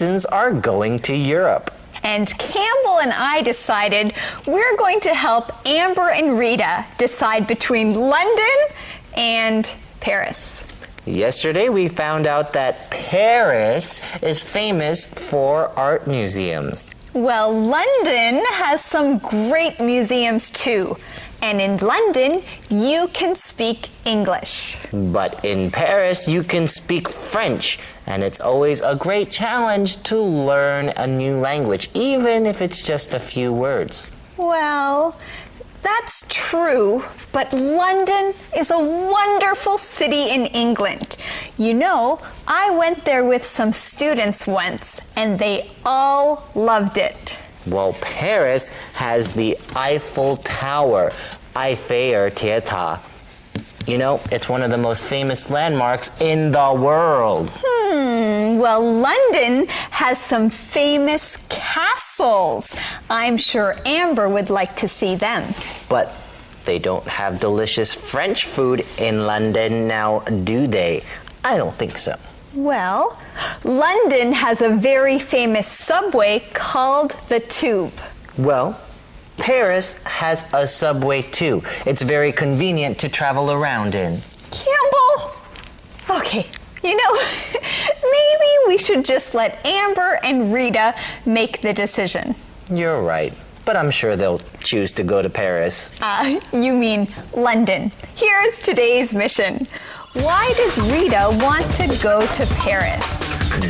lessons are going to Europe. And Campbell and I decided we're going to help Amber and Rita decide between London and Paris. Yesterday we found out that Paris is famous for art museums. Well, London has some great museums too. And in London, you can speak English. But in Paris, you can speak French. And it's always a great challenge to learn a new language, even if it's just a few words. Well, that's true, but London is a wonderful city in England. You know, I went there with some students once, and they all loved it. Well, Paris has the Eiffel Tower, Eiffel-Tower. You know, it's one of the most famous landmarks in the world. Well, London has some famous castles. I'm sure Amber would like to see them. But they don't have delicious French food in London now, do they? I don't think so. Well, London has a very famous subway called the Tube. Well, Paris has a subway too. It's very convenient to travel around in. Campbell! Okay, you know, maybe we should just let Amber and Rita make the decision. You're right, but I'm sure they'll choose to go to Paris. You mean London. Here's today's mission. Why does Rita want to go to Paris?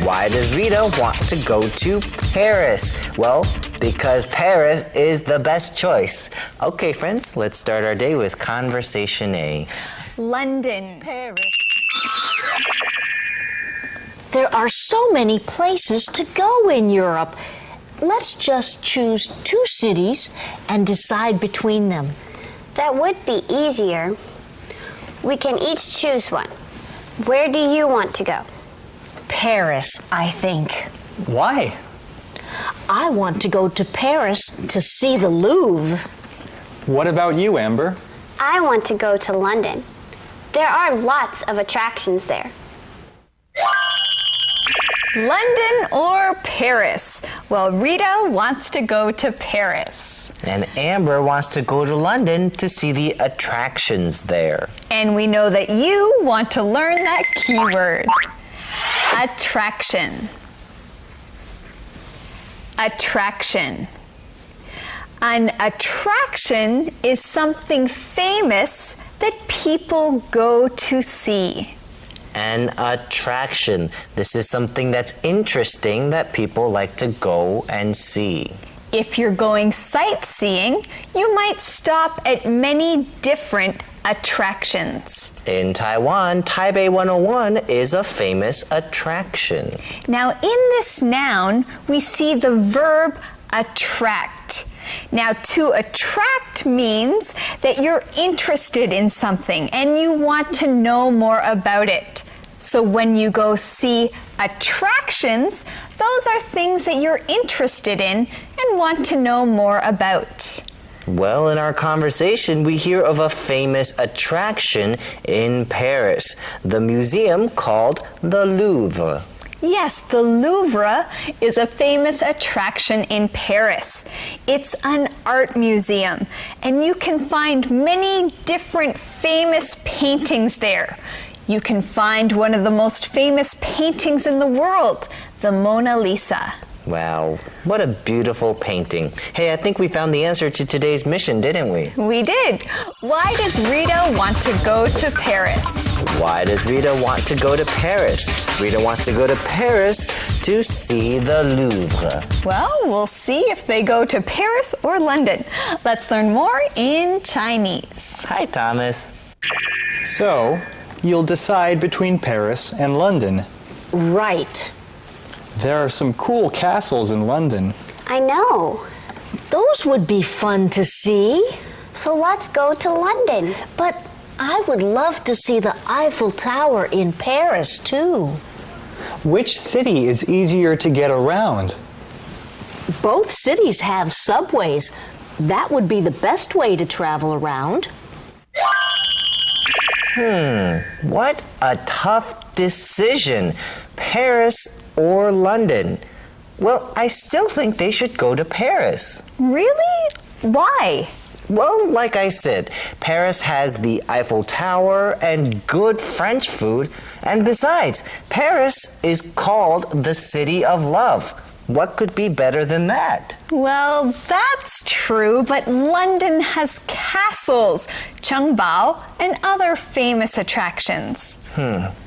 Why does Rita want to go to Paris? Well, because Paris is the best choice. Okay, friends, let's start our day with Conversation A. London. Paris. There are so many places to go in Europe. Let's just choose 2 cities and decide between them. That would be easier. We can each choose one. Where do you want to go? Paris, I think. Why? I want to go to Paris to see the Louvre. What about you, Amber? I want to go to London. There are lots of attractions there. London or Paris? Well, Rita wants to go to Paris. And Amber wants to go to London to see the attractions there. And we know that you want to learn that keyword. Attraction. Attraction. An attraction is something famous that people go to see. An attraction. This is something that's interesting that people like to go and see. If you're going sightseeing, you might stop at many different attractions. In Taiwan, Taipei 101 is a famous attraction. Now, in this noun, we see the verb attract. Now, to attract means that you're interested in something and you want to know more about it. So when you go see attractions, those are things that you're interested in and want to know more about. Well, in our conversation, we hear of a famous attraction in Paris, the museum called the Louvre. Yes, the Louvre is a famous attraction in Paris. It's an art museum, and you can find many different famous paintings there. You can find one of the most famous paintings in the world, the Mona Lisa. Wow, what a beautiful painting. Hey, I think we found the answer to today's mission, didn't we? We did. Why does Rita want to go to Paris? Why does Rita want to go to Paris? Rita wants to go to Paris to see the Louvre. Well, we'll see if they go to Paris or London. Let's learn more in Chinese. Hi, Thomas. So, you'll decide between Paris and London. Right. There are some cool castles in London. I know. Those would be fun to see. So let's go to London. But I would love to see the Eiffel Tower in Paris, too. Which city is easier to get around? Both cities have subways. That would be the best way to travel around. What a tough decision. Paris or London? Well, I still think they should go to Paris. Really? Why? Well, like I said, Paris has the Eiffel Tower and good French food. And besides, Paris is called the City of Love. What could be better than that? Well, that's true, but London has castles, Chungbao, and other famous attractions.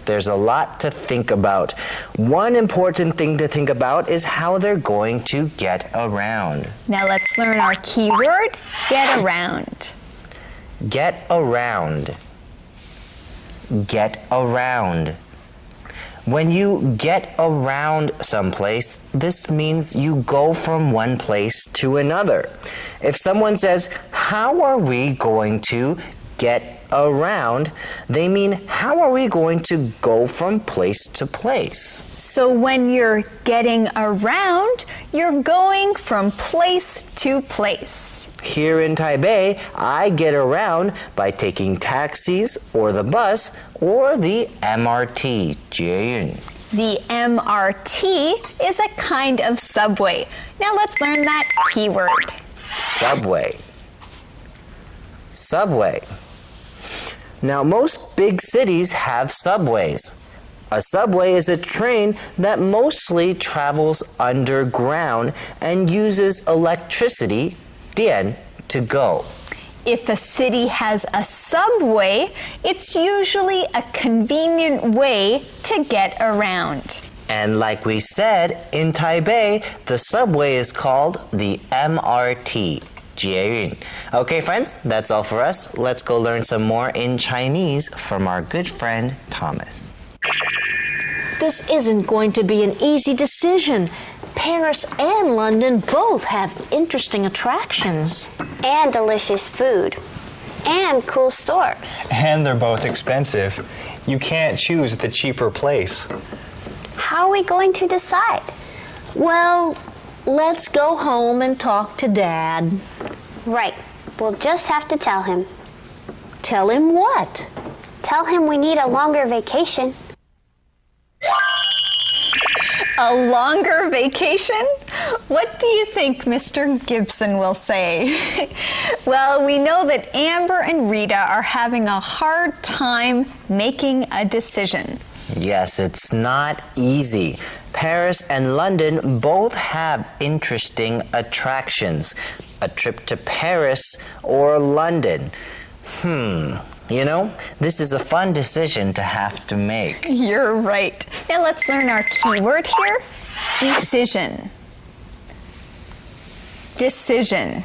There's a lot to think about. One important thing to think about is how they're going to get around. Now let's learn our keyword, get around. Get around. Get around. When you get around someplace, this means you go from one place to another. If someone says, "How are we going to get around?" they mean, how are we going to go from place to place? So when you're getting around, you're going from place to place. Here in Taipei, I get around by taking taxis or the bus or the MRT, 捷运. The MRT is a kind of subway. Now let's learn that keyword. Subway. Subway. Now, most big cities have subways. A subway is a train that mostly travels underground and uses electricity, 电, to go. If a city has a subway, it's usually a convenient way to get around. And like we said, in Taipei, the subway is called the MRT, 捷运. Okay, friends, that's all for us. Let's go learn some more in Chinese from our good friend Thomas. This isn't going to be an easy decision. Paris and London both have interesting attractions. And delicious food. And cool stores. And they're both expensive. You can't choose the cheaper place. How are we going to decide? Well, let's go home and talk to Dad. Right. We'll just have to tell him. Tell him what? Tell him we need a longer vacation. A longer vacation? What do you think Mr. Gibson will say? Well, we know that Amber and Rita are having a hard time making a decision. Yes, it's not easy. Paris and London both have interesting attractions. A trip to Paris or London. You know, this is a fun decision to have to make. You're right. Now let's learn our keyword here. Decision. Decision.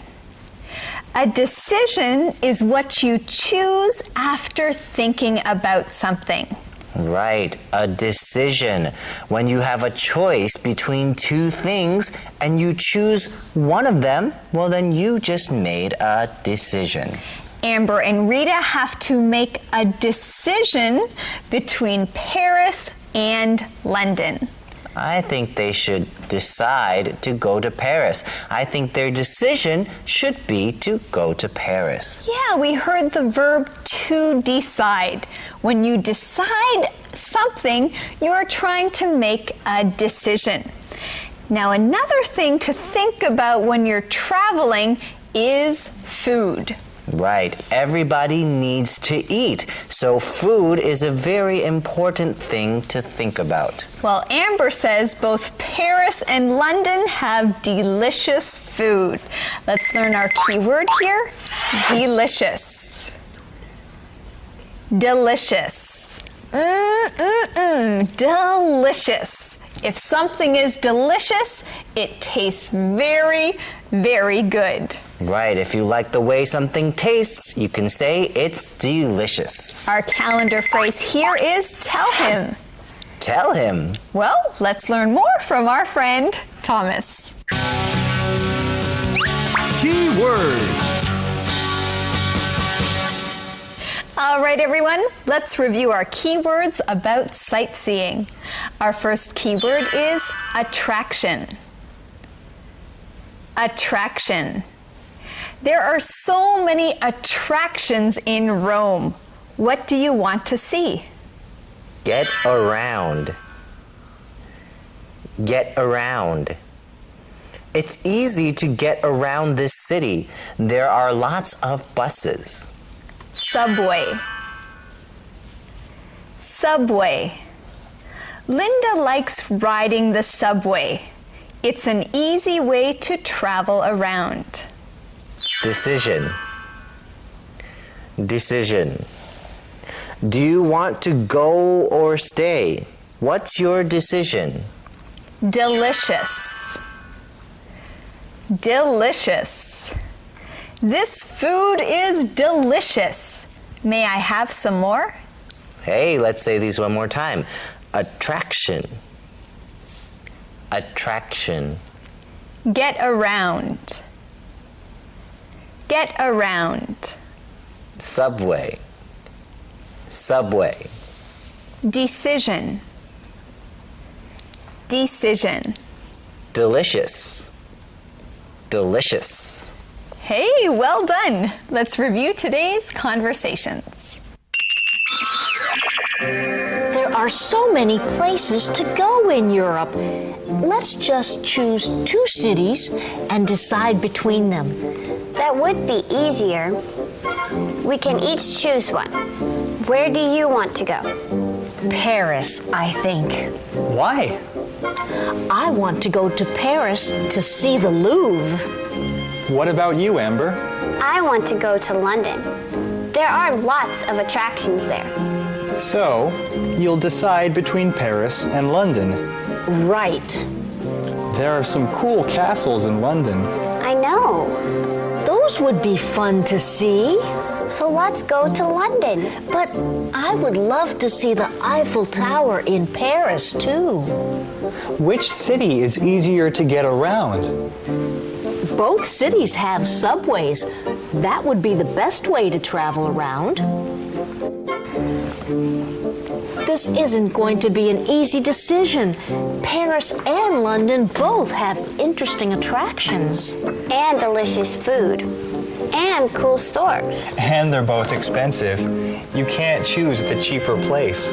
A decision is what you choose after thinking about something. Right, a decision. When you have a choice between two things and you choose one of them, well, then you just made a decision. Amber and Rita have to make a decision between Paris and London. I think they should decide to go to Paris. I think their decision should be to go to Paris. Yeah, we heard the verb to decide. When you decide something, you are trying to make a decision. Now, another thing to think about when you're traveling is food. Right. Everybody needs to eat. So food is a very important thing to think about. Well, Amber says both Paris and London have delicious food. Let's learn our keyword here. Delicious. Delicious. Delicious. If something is delicious, it tastes very, very good. Right. If you like the way something tastes, you can say it's delicious. Our calendar phrase here is tell him. Tell him. Well, let's learn more from our friend, Thomas. Keywords. All right, everyone, let's review our keywords about sightseeing. Our first keyword is attraction. Attraction. There are so many attractions in Rome. What do you want to see? Get around. Get around. It's easy to get around this city. There are lots of buses. Subway. Subway. Linda likes riding the subway. It's an easy way to travel around. Decision. Decision. Do you want to go or stay? What's your decision? Delicious. Delicious. This food is delicious. May I have some more? Hey, let's say these one more time. Attraction. Attraction. Get around. Get around. Subway. Subway. Decision. Decision. Delicious. Delicious. Hey, well done. Let's review today's conversations. There are so many places to go in Europe. Let's just choose 2 cities and decide between them. That would be easier. We can each choose one. Where do you want to go? Paris, I think. Why? I want to go to Paris to see the Louvre. What about you, Amber? I want to go to London. There are lots of attractions there. So, you'll decide between Paris and London. Right. There are some cool castles in London. I know. Those would be fun to see. So let's go to London. But I would love to see the Eiffel Tower in Paris, too. Which city is easier to get around? Both cities have subways. That would be the best way to travel around. This isn't going to be an easy decision. Paris and London both have interesting attractions. And delicious food. And cool stores. And they're both expensive. You can't choose the cheaper place.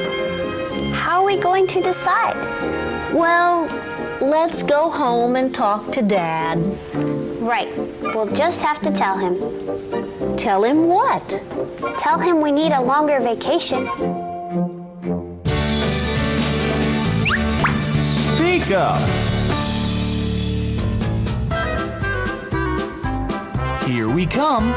How are we going to decide? Well, let's go home and talk to Dad. Right. We'll just have to tell him. Tell him what? Tell him we need a longer vacation. Speak up! Here we come.